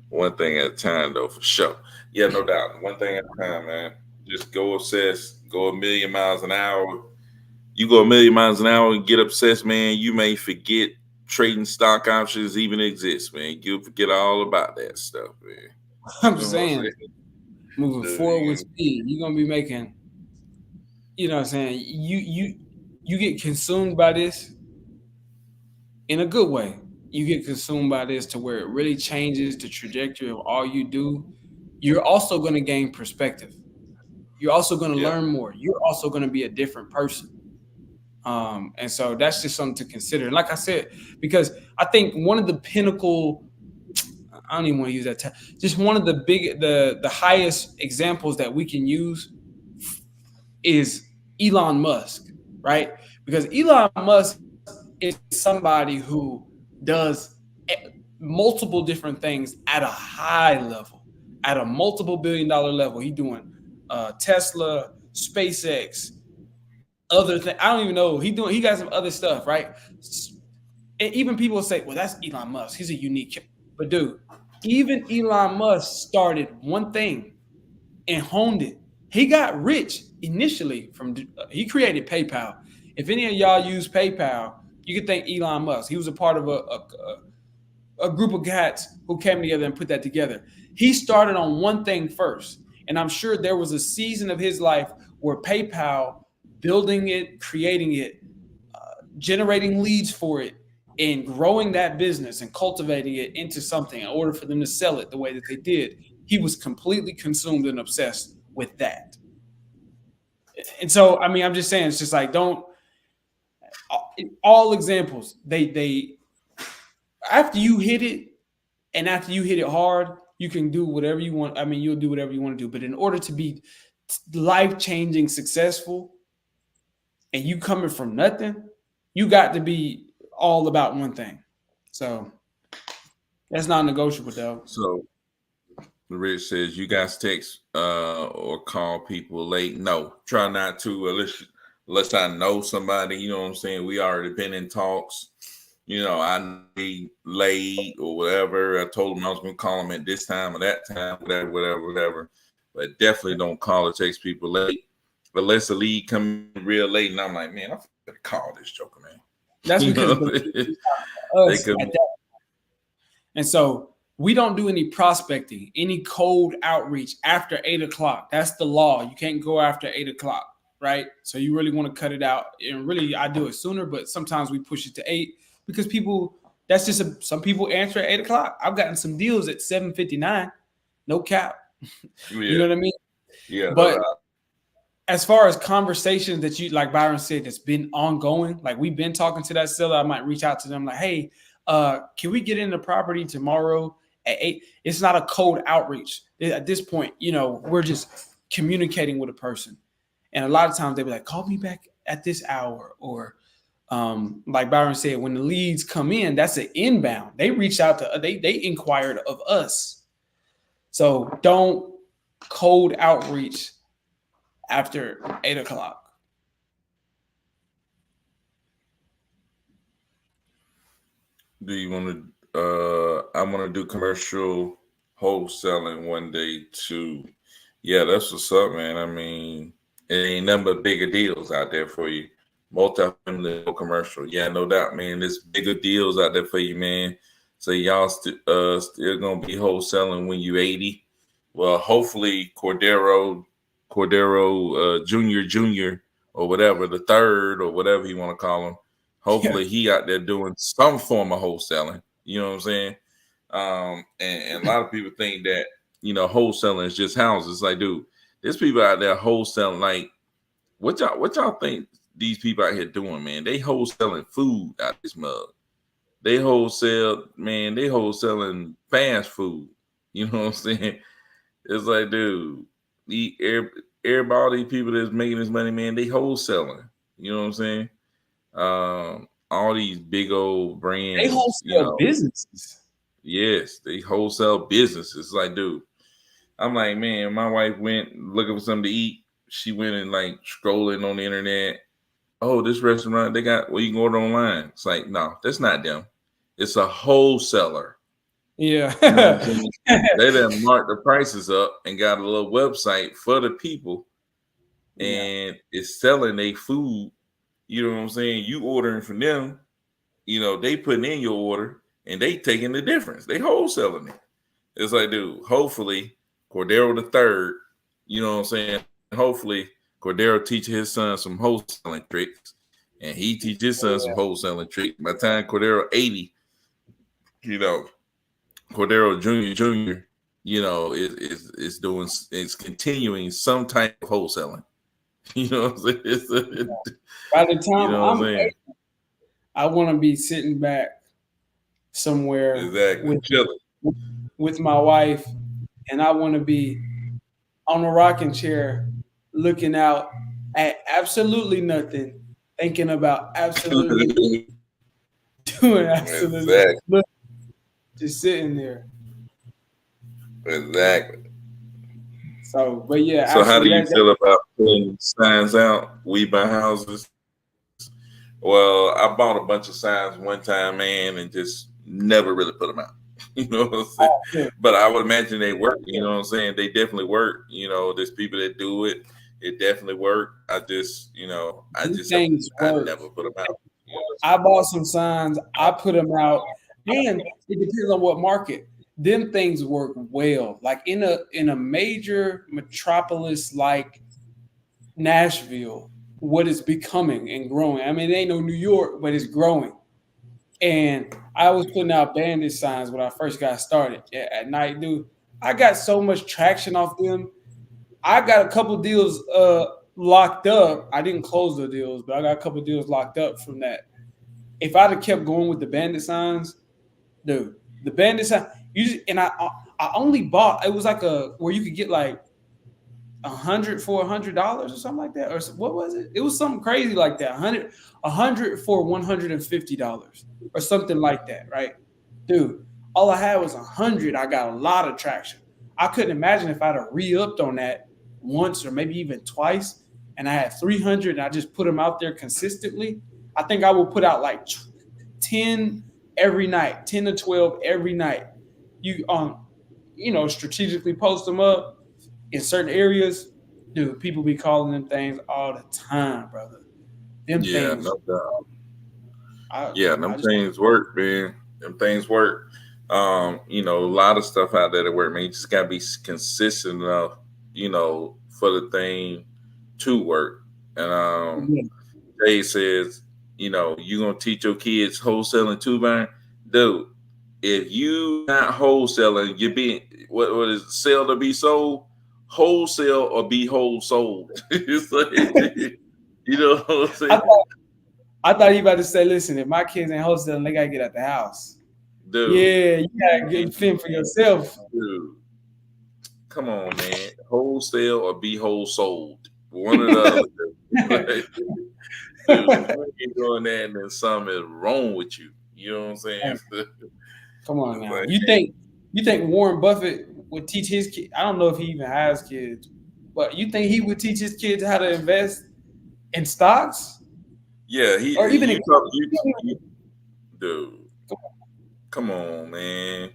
one thing at a time though, for sure. Yeah, no doubt. One thing at a time, man. Just go obsessed. Go a million miles an hour. You go a million miles an hour and get obsessed, man. You may forget trading stock options even exist, man. You'll forget all about that stuff, man. I'm You know what I'm saying, saying? moving forward with Dude, speed, you're gonna be making, you know what I'm saying, you get consumed by this in a good way. You get consumed by this to where it really changes the trajectory of all you do. You're also going to gain perspective. You're also going to yeah, learn more. You're also going to be a different person. And so that's just something to consider. Like I said, because I think one of the pinnacle, I don't even want to use that term, just one of the the highest examples that we can use is Elon Musk, right? Because Elon Musk is somebody who does multiple different things at a high level, at a multiple billion-dollar level. He's doing Tesla, SpaceX, other things. I don't even know. He got some other stuff, right? And even people say, well, that's Elon Musk. He's a unique. But dude, even Elon Musk started one thing and honed it. He got rich initially from he created PayPal. If any of y'all use PayPal, you can thank Elon Musk. He was a part of a group of cats who came together and put that together. He started on one thing first, and I'm sure there was a season of his life where PayPal, building it, creating it, generating leads for it, and growing that business and cultivating it into something in order for them to sell it the way that they did. He was completely consumed and obsessed with that. And so, I mean, I'm just saying, it's just like, don't, all examples, they, after you hit it and after you hit it hard, you can do whatever you want. I mean, you'll do whatever you want to do. But in order to be life changing, successful, and you coming from nothing, you got to be all about one thing. So that's not negotiable, though. so Rich says you guys text or call people late. No, try not to unless I know somebody. You know what I'm saying? We already been in talks. You know, I need late or whatever. I told them I was gonna call them at this time or that time, whatever. But definitely don't call or text people late unless the lead come in real late, and I'm like, man, I'm gonna call this joker, man. That's You because know, they us come. at that. And so we don't do any prospecting, any cold outreach after 8 o'clock. That's the law. You can't go after 8 o'clock, right? So you really want to cut it out. And really, I do it sooner, but sometimes we push it to 8 because people, that's just some people answer at 8 o'clock. I've gotten some deals at 7:59, no cap. Yeah, You know what I mean? yeah, no But doubt. as far as conversations that you, like Byron said, that's been ongoing, like we've been talking to that seller, I might reach out to them like, hey, can we get in the property tomorrow at 8? It's not a cold outreach. At this point, you know, we're just communicating with a person. And a lot of times they'll be like, call me back at this hour. Or like Byron said, when the leads come in, that's an inbound. They reach out to, they inquired of us. So don't cold outreach after 8 o'clock. Do you want to? I want to do commercial wholesaling one day too. Yeah, that's what's up, man. I mean, it ain't nothing but bigger deals out there for you. Multi-family commercial. Yeah, no doubt, man. There's bigger deals out there for you, man. So y'all still gonna be wholesaling when you 80. Well, hopefully Cordero Junior, or whatever, the third or whatever you want to call him. Yeah. Hopefully he out there doing some form of wholesaling. You know what I'm saying? And a lot of people think that, you know, wholesaling is just houses. Like, dude, there's people out there wholesaling. Like, what y'all think these people out here doing, man? They wholesaling food out this mug. They wholesale, man. They wholesaling fast food. You know what I'm saying? It's like, dude, everybody, people that's making this money, man, they wholesaling. You know what I'm saying? All these big old They brands, you wholesale know, businesses. yes, they wholesale businesses. Like, dude, I'm like, man, my wife went looking for something to eat. she went and like scrolling on the internet. Oh, this restaurant they got. Well, you can order online. It's like, no, that's not them. It's a wholesaler. You know what I'm Yeah. saying? They done marked the prices up and got a little website for the people, Yeah. and it's selling their food. You know what I'm saying? You ordering from them. They putting in your order and they taking the difference. They wholesaling it. It's like, dude, hopefully Cordero the third, what I'm saying? Hopefully Cordero teaches his son some wholesaling tricks and he teaches his son some Yeah. wholesaling tricks. By the time Cordero 80, you know, Cordero Jr., is continuing some type of wholesaling. You know what I'm saying? By the You time know what I'm I'm saying? 80, I want to be sitting back somewhere Exactly. with Chilling. with my wife, and I want to be on a rocking chair, looking out at absolutely nothing, thinking about absolutely doing absolutely Exactly. nothing, just sitting there. Exactly. So, but yeah, So how do actually, you that feel about putting signs out? We buy houses. Well, I bought a bunch of signs one time, man, and just never really put them out. You know what I'm saying? yeah, But I would imagine they work. You know what I'm saying? They definitely work. There's people that do it. It definitely work. I these just have things I work. never put them out. I bought some signs. I put them out, and it depends on what market. Them things work well. Like in a major metropolis like Nashville, what is becoming and growing. I mean, it ain't no New York, but it's growing. And I was putting out bandit signs when I first got started at night, dude. I got so much traction off them. I got a couple deals locked up. I didn't close the deals, but I got a couple deals locked up from that. If I'd have kept going with the bandit signs, dude, the bandit sign, and I only bought, it was like a where you could get like 100 for $100 or something like that, or what was it? It was something crazy like that. 100 for $150 or something like that, right? Dude, all I had was 100. I got a lot of traction. I couldn't imagine if I'd have re-upped on that once or maybe even twice, and I had 300 and I just put them out there consistently. I think I will put out like 10 every night, 10 to 12 every night. Strategically post them up in certain areas. Dude, people be calling them things all the time, brother. Them Yeah, things, no doubt. I Yeah, I them just things work, man. Them things work. A lot of stuff out there that work, man. You just gotta be consistent enough, for the thing to work. And yeah. Jay says, you gonna teach your kids wholesaling too, man? Dude, if you not wholesaling, you being what is it, sell to be sold, wholesale or be whole sold. It's like, you know what I'm I saying? thought I thought you about to say, listen, if my kids ain't wholesaling, they gotta get out the house. Dude, Yeah, you gotta get fend for yourself. dude, come on, man. Wholesale or be whole sold. One or the other. Like, dude, if you ain't doing that, then something is wrong with you. You know what I'm saying? Come on It's now. like, You think Warren Buffett would teach his kids? I don't know if he even has kids, but you think he would teach his kids how to invest in stocks yeah, or even in dude, come on, man.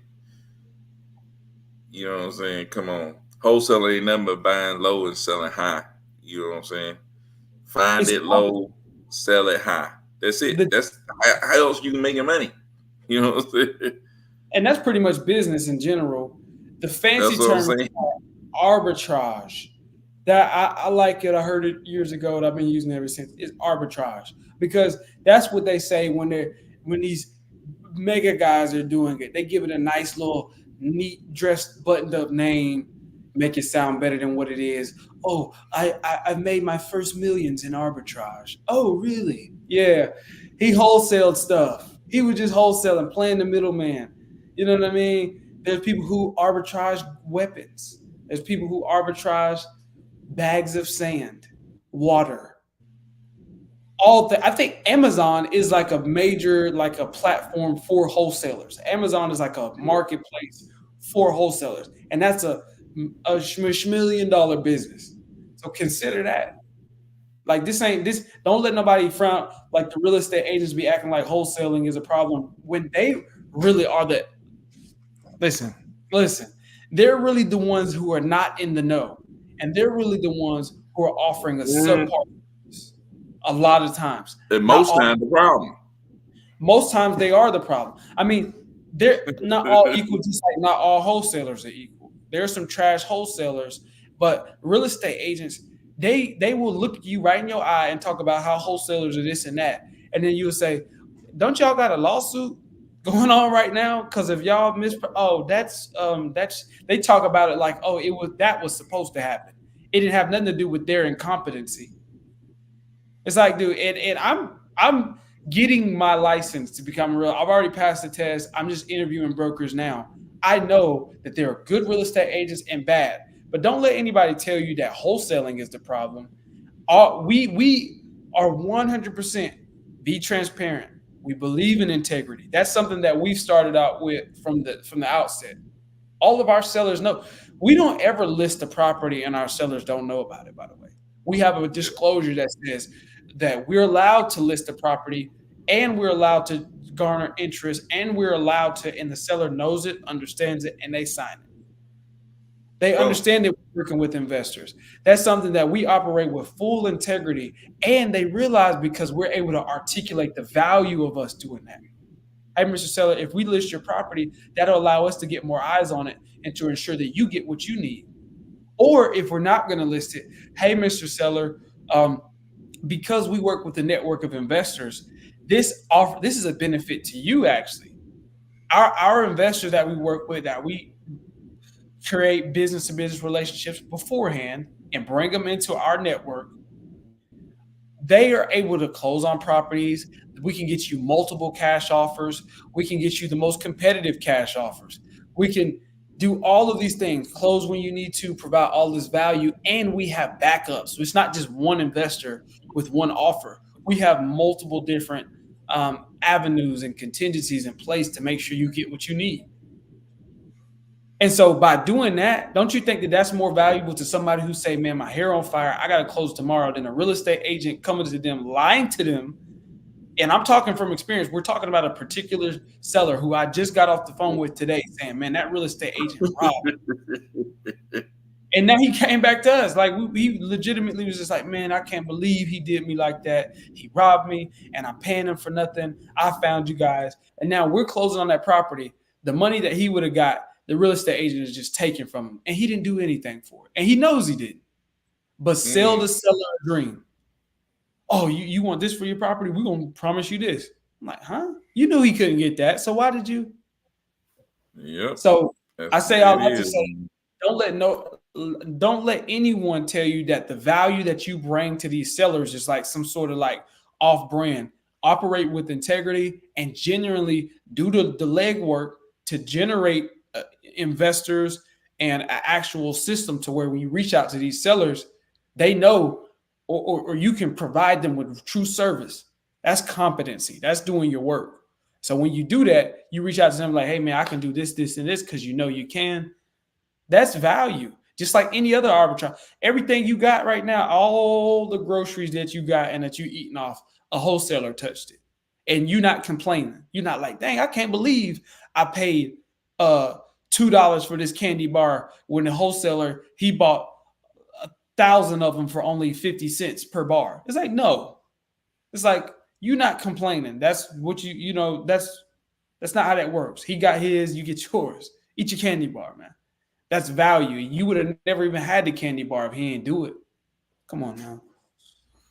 You know what I'm saying? Come on. Wholesaler ain't nothing but buying low and selling high. You know what I'm saying? Find it's it low, sell it high. That's it. the That's how else you can make your money. You know what I'm saying? and that's pretty much business in general. The fancy That's what I'm term is saying. called arbitrage. That I like it. I heard it years ago, and I've been using it ever since. It's arbitrage because that's what they say when these mega guys are doing it. They give it a nice little neat dressed buttoned up name, make it sound better than what it is. Oh, I've made my first millions in arbitrage. Oh, really? Yeah. He wholesaled stuff. He was just wholesaling, playing the middleman. You know what I mean? There's people who arbitrage weapons. There's people who arbitrage bags of sand, water, I think Amazon is like a major, like a platform for wholesalers. Amazon is like a marketplace for wholesalers, and that's a $1 million business. So consider that. Like this ain't this. Don't let nobody frown. Like the real estate agents be acting like wholesaling is a problem when they really are the. Listen, listen. They're really the ones who are not in the know, and they're really the ones who are offering a subpar service a lot of times. And Not most all. times the problem. Most times they are the problem. I mean, they're not all equal, just like not all wholesalers are equal. There are some trash wholesalers, but real estate agents, they will look at you right in your eye and talk about how wholesalers are this and that. And then you'll say, don't y'all got a lawsuit going on right now? Because if y'all that's they talk about it like, oh, it was that was supposed to happen. It didn't have nothing to do with their incompetency. It's like, dude, and I'm getting my license to become real. I've already passed the test. I'm just interviewing brokers now. I know that there are good real estate agents and bad, but don't let anybody tell you that wholesaling is the problem. We are 100% be transparent. We believe in integrity. That's something that we've started out with from the outset. All of our sellers know. We don't ever list the property and our sellers don't know about it, by the way. We have a disclosure that says that we're allowed to list the property and we're allowed to garner interest and we're allowed to, and the seller knows it, understands it, and they sign it. They understand that we're working with investors. That's something that we operate with full integrity, and they realize because we're able to articulate the value of us doing that. Hey, Mr. Seller, if we list your property, that'll allow us to get more eyes on it and to ensure that you get what you need. Or if we're not going to list it, hey, Mr. Seller, because we work with a network of investors, this is a benefit to you actually. Our investors that we work with, that we create business to business relationships beforehand and bring them into our network, they are able to close on properties. We can get you multiple cash offers. We can get you the most competitive cash offers. We can do all of these things, close when you need to, provide all this value, and we have backups. So it's not just one investor with one offer. We have multiple different avenues and contingencies in place to make sure you get what you need. And so by doing that, don't you think that that's more valuable to somebody who say, man, my hair on fire, I got to close tomorrow, than a real estate agent coming to them, lying to them? And I'm talking from experience. We're talking about a particular seller who I just got off the phone with today saying, man, that real estate agent robbed me. And now he came back to us. Like, he legitimately was just like, man, I can't believe he did me like that. He robbed me and I'm paying him for nothing. I found you guys. And now we're closing on that property. The money that he would have got, the real estate agent is just taking from him. And he didn't do anything for it. And he knows he didn't. But sell the seller a dream. Oh, you want this for your property? We're going to promise you this. I'm like, huh? You knew he couldn't get that. So why did you? Yep. So I say all that to say, don't let anyone tell you that the value that you bring to these sellers is like some sort of like off brand. Operate with integrity and genuinely do the legwork to generate investors and an actual system to where when you reach out to these sellers, they know, or you can provide them with true service. That's competency. That's doing your work. So when you do that, you reach out to them like, hey, man, I can do this, this, and this because you know you can. That's value. Just like any other arbitrage. Everything you got right now, all the groceries that you got and that you eating off, a wholesaler touched it. And you're not complaining. You're not like, dang, I can't believe I paid $2 for this candy bar when the wholesaler, he bought 1,000 of them for only 50 cents per bar. It's like, no. It's like, you're not complaining. That's what that's not how that works. He got his, you get yours. Eat your candy bar, man. That's value. You would have never even had the candy bar if he didn't do it. Come on now.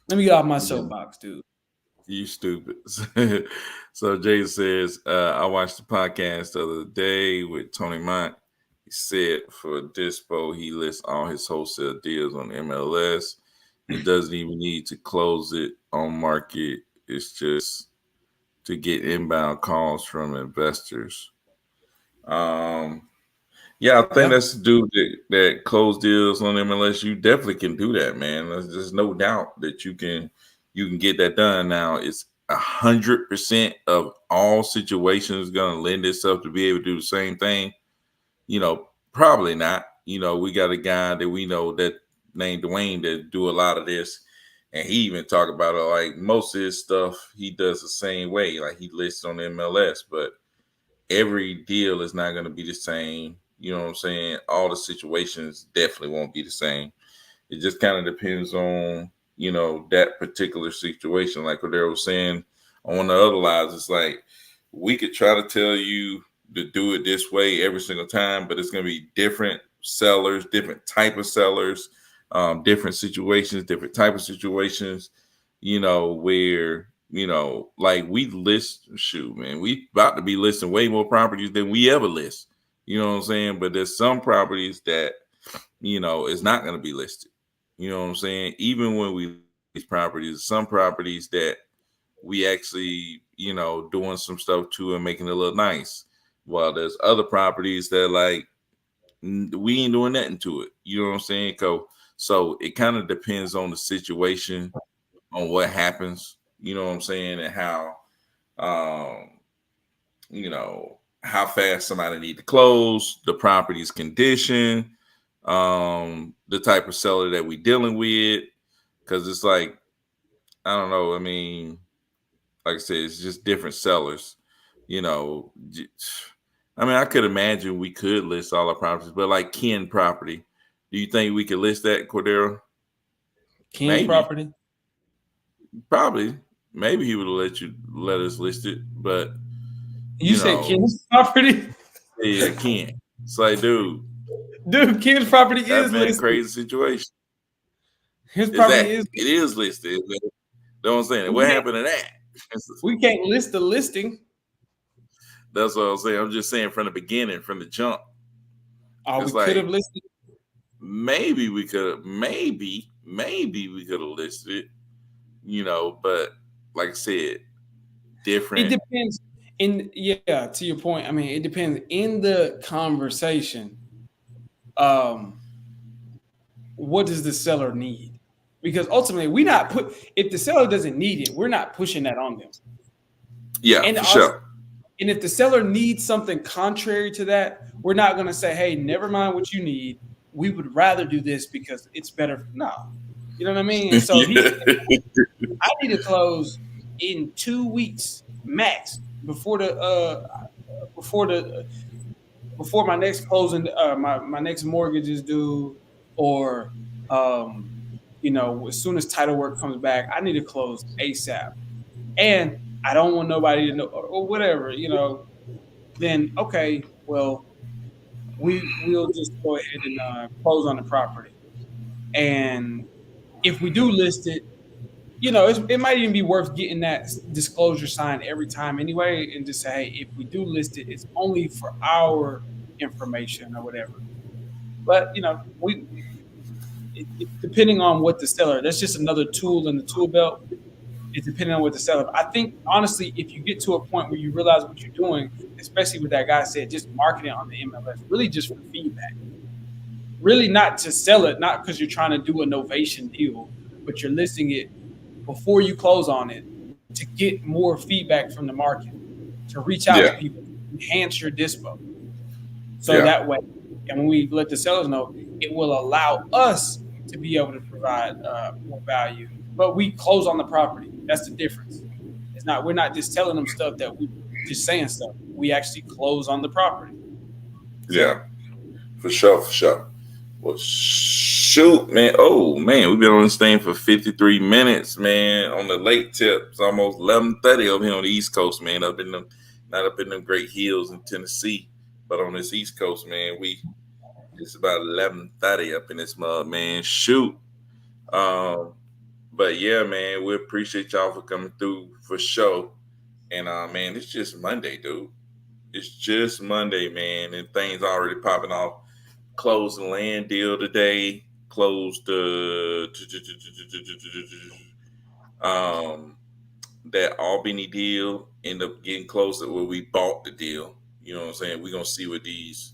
Let me get off my soapbox, dude. You stupid. So Jay says, I watched the podcast the other day with Tony Mont. He said for Dispo, he lists all his wholesale deals on MLS. He doesn't even need to close it on market. It's just to get inbound calls from investors. Yeah, I think that's the dude that close deals on MLS. You definitely can do that, man. There's no doubt that you can get that done. Now, it's 100% of all situations going to lend itself to be able to do the same thing. Probably not. We got a guy that we know that named Dwayne that do a lot of this, and he even talked about it. Like most of his stuff, he does the same way. Like he lists on the MLS, but every deal is not going to be the same. You know what I'm saying? All the situations definitely won't be the same. It just kind of depends on, that particular situation. Like what they were saying on one of the other lives, it's like we could try to tell you to do it this way every single time, but it's going to be different sellers, different type of sellers, different situations, different type of situations, where, like we list, shoot, man, we about to be listing way more properties than we ever list. You know what I'm saying? But there's some properties that, is not going to be listed. You know what I'm saying? Even when we list these properties, some properties that we actually, doing some stuff to and making it look nice. While there's other properties that like we ain't doing nothing to it. You know what I'm saying? So it kind of depends on the situation, on what happens. You know what I'm saying, and how, um, how fast somebody need to close, the property's condition, the type of seller that we dealing with. Because it's like, I don't know. I mean, like I said, it's just different sellers. You know, I mean, I could imagine we could list all our properties, but like Ken property, do you think we could list that, Cordero? Ken's Maybe, property. probably, maybe he would let us list it, but You you said know, Ken's property? yeah, Ken. It's like, dude, Dude, Ken's property that'd is been a listed. crazy situation. His property Exactly, is it is listed. You know what I'm saying? we What can't happened to that? we can't list the listing. That's what I'm saying. I'm just saying from the beginning, from the jump. Oh, we It's could have like listed. maybe we could have, maybe we could have listed it, but like I said, It different. depends. Yeah, to your point. I mean, it depends in the conversation. Um, what does the seller need? Because ultimately, we not put if the seller doesn't need it, we're not pushing that on them. Yeah, And for also, sure. and if the seller needs something contrary to that, we're not going to say, "Hey, never mind what you need. We would rather do this because it's better." No, you know what I mean. And so if he, Yeah. I need to close in 2 weeks max before the before my next closing, my next mortgage is due, or um, as soon as title work comes back, I need to close ASAP, and I don't want nobody to know or whatever, then okay, well, we'll just go ahead and close on the property. And if we do list it, it might even be worth getting that disclosure sign every time anyway, and just say, hey, if we do list it, it's only for our information or whatever. But depending on what the seller, that's just another tool in the tool belt. It's depending on what the seller. I think honestly, if you get to a point where you realize what you're doing, especially with that guy said, just market it on the MLS, really just for feedback. Really not to sell it, not because you're trying to do a novation deal, but you're listing it before you close on it to get more feedback from the market, to reach out to Yeah. people, enhance your dispo. So Yeah. that way, and when we let the sellers know, it will allow us to be able to provide more value. But we close on the property. That's the difference. We're not just telling them stuff that we just saying stuff. We actually close on the property. Yeah. So For sure. For sure. Well, shoot, man. Oh, man. We've been on this thing for 53 minutes, man. On the late tip, it's almost 11:30 over here on the East Coast, man. Not up in them great hills in Tennessee, but on this East Coast, man, it's about 11:30 up in this mud, man. Shoot. Um, but yeah, man, we appreciate y'all for coming through for sure. And man, it's just Monday, dude. It's just Monday, man, and things already popping off. Closed the land deal today. Closed the that Albany deal. Ended up getting closer where we bought the deal. You know what I'm saying? We're gonna see what this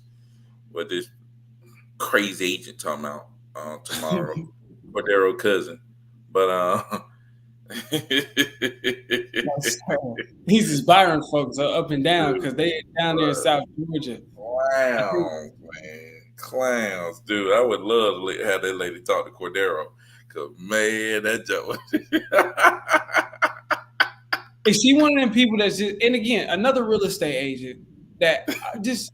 crazy agent talking about tomorrow. Cordero cousin. But these is Byron folks are up and down because they down there in but South Georgia. I think wow, man. clowns, dude. I would love to have that lady talk to Cordero. Cause man, that joke. Is she one of them people that's just, and again, another real estate agent that just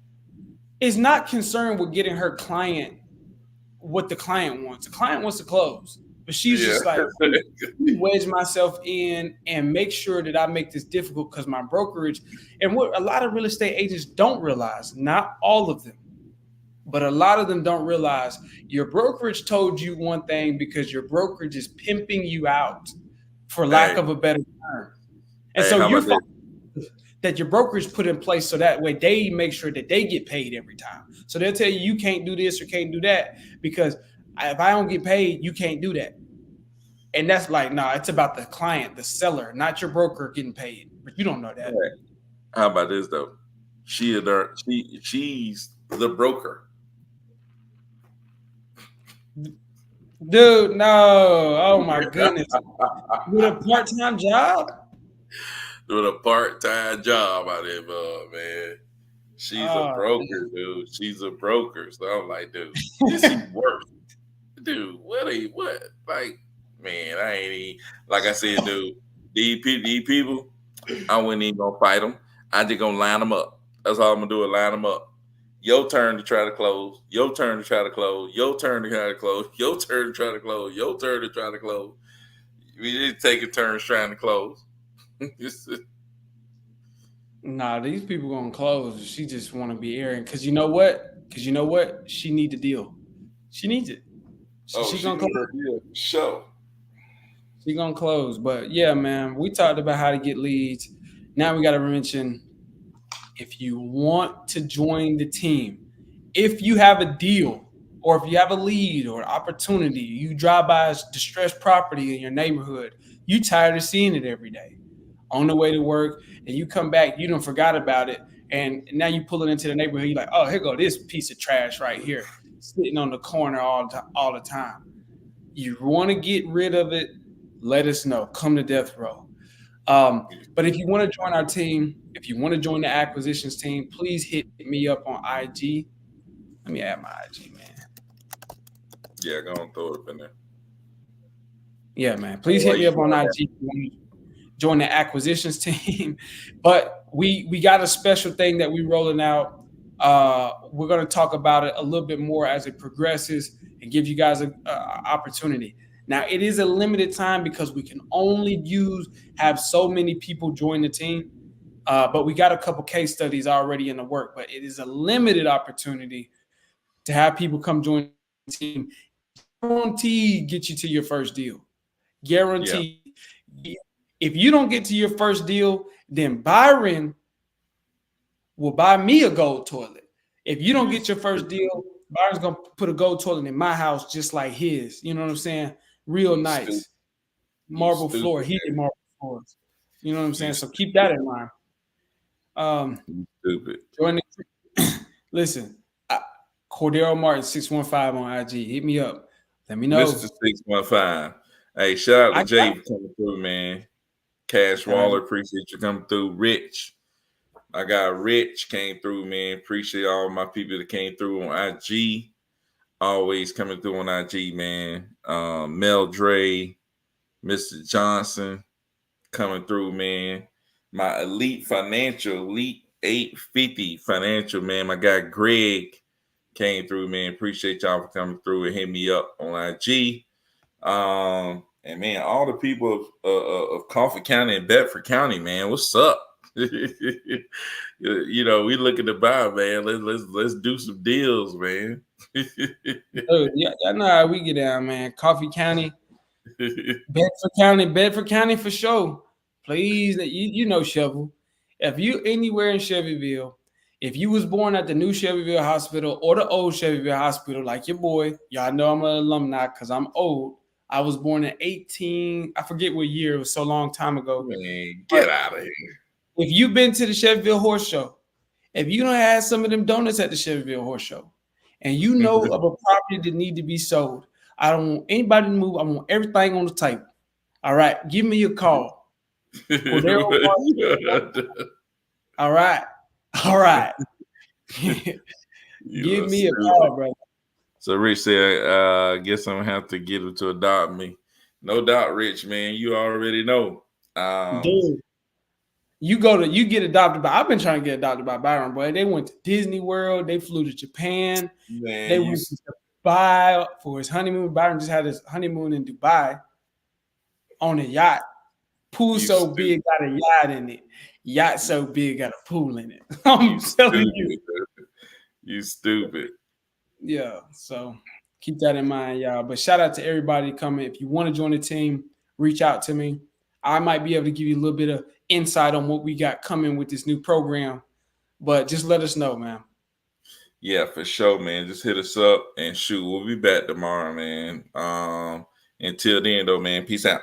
is not concerned with getting her client what the client wants. The client wants to close, but she's Yeah. just like, let me wedge myself in and make sure that I make this difficult because my brokerage, and what a lot of real estate agents don't realize, not all of them, but a lot of them don't realize your brokerage told you one thing because your brokerage is pimping you out, for lack Hey, of a better term. And hey, so how you're about this? that your brokerage put in place so that way they make sure that they get paid every time. So they'll tell you can't do this or can't do that because if I don't get paid, you can't do that. And that's like, nah, it's about the client, the seller, not your broker getting paid. But you don't know that. Hey, how about this though? She's the broker. Dude, no. Oh my goodness. With a part-time job? Doing a part-time job out there, man. She's a broker, dude. She's a broker. So I'm like, dude, this is worth. Dude, what? Like, man, I ain't even, like I said, dude, these people, I wasn't even gonna fight them. I just gonna line them up. That's all I'm gonna do is line them up. Your turn to try to close. Your turn to try to close. Your turn to try to close. Your turn to try to close. Your turn to try to close. We just taking turns trying to close. Nah, these people gonna close. She just want to be airing because you know what? She need the deal. She needs it. She gonna close. Show. She gonna close. But yeah, man, we talked about how to get leads. Now we got to mention if you want to join the team, if you have a deal or if you have a lead or an opportunity, you drive by a distressed property in your neighborhood, you tired of seeing it every day on the way to work, and you come back, you don't forgot about it, and now you pull it into the neighborhood, you're like, oh, here go this piece of trash right here, sitting on the corner all the time. You want to get rid of it, let us know. Come to Death Row. But if you want to join our team, if you want to join the acquisitions team, please hit me up on IG. Let me add my IG, man. Yeah, go on, throw it up in there. Yeah, man. Please hit me up on IG if you want to join the acquisitions team. But we got a special thing that we're rolling out. We're going to talk about it a little bit more as it progresses and give you guys an opportunity. Now, it is a limited time because we can only have so many people join the team. But we got a couple case studies already in the work. But it is a limited opportunity to have people come join the team. Guaranteed get you to your first deal. Guaranteed. Yeah. If you don't get to your first deal, then Byron will buy me a gold toilet. If you don't get your first deal, Byron's going to put a gold toilet in my house just like his. You know what I'm saying? Real nice. Marble floor, heated marble floors. You know what I'm saying? So keep that in mind. Stupid. Listen, Cordero Martin 615 on IG. Hit me up. Let me know. Mr. 615. Hey, shout out to Jay for coming through, man. Cash Waller, appreciate you coming through. Rich. I got Rich came through, man. Appreciate all my people that came through on IG. Always coming through on IG, man. Mel Dre, Mr. Johnson coming through, man. My Elite 850 Financial, man. My guy Greg came through, man. Appreciate y'all for coming through and hitting me up on IG. And man, all the people of Coffee County and Bedford County, man, what's up? You know, we looking to buy, man. Let's do some deals, man. Dude, yeah, I know how we get down, man. Coffee County, Bedford County for sure. Please, you know Shelbyville. If you anywhere in Shelbyville, if you was born at the new Shelbyville Hospital or the old Shelbyville Hospital, like your boy, y'all know I'm an alumni because I'm old. I was born in 18. I forget what year. It was so long time ago. Man, get out of here. If you've been to the Shelbyville Horse Show, if you don't have some of them donuts at the Shelbyville Horse Show, and you know of a property that need to be sold, I don't want anybody to move. I want everything on the table. All right, give me a call. All right. Give me a call, brother. So Rich said, guess I'm gonna have to get him to adopt me. No doubt, Rich, man. You already know. Dude, you get adopted by. I've been trying to get adopted by Byron, boy. They went to Disney World. They flew to Japan. They Man, went to Dubai for his honeymoon. Byron just had his honeymoon in Dubai on a yacht. Pool so stupid. big, got a yacht in it. Yacht so big, got a pool in it. I'm telling you. You stupid. Yeah, so keep that in mind, y'all. But shout out to everybody coming. If you want to join the team, reach out to me. I might be able to give you a little bit of insight on what we got coming with this new program, but just let us know, man. Yeah, for sure, man. Just hit us up and shoot. We'll be back tomorrow, man. Until then, though, man. Peace out.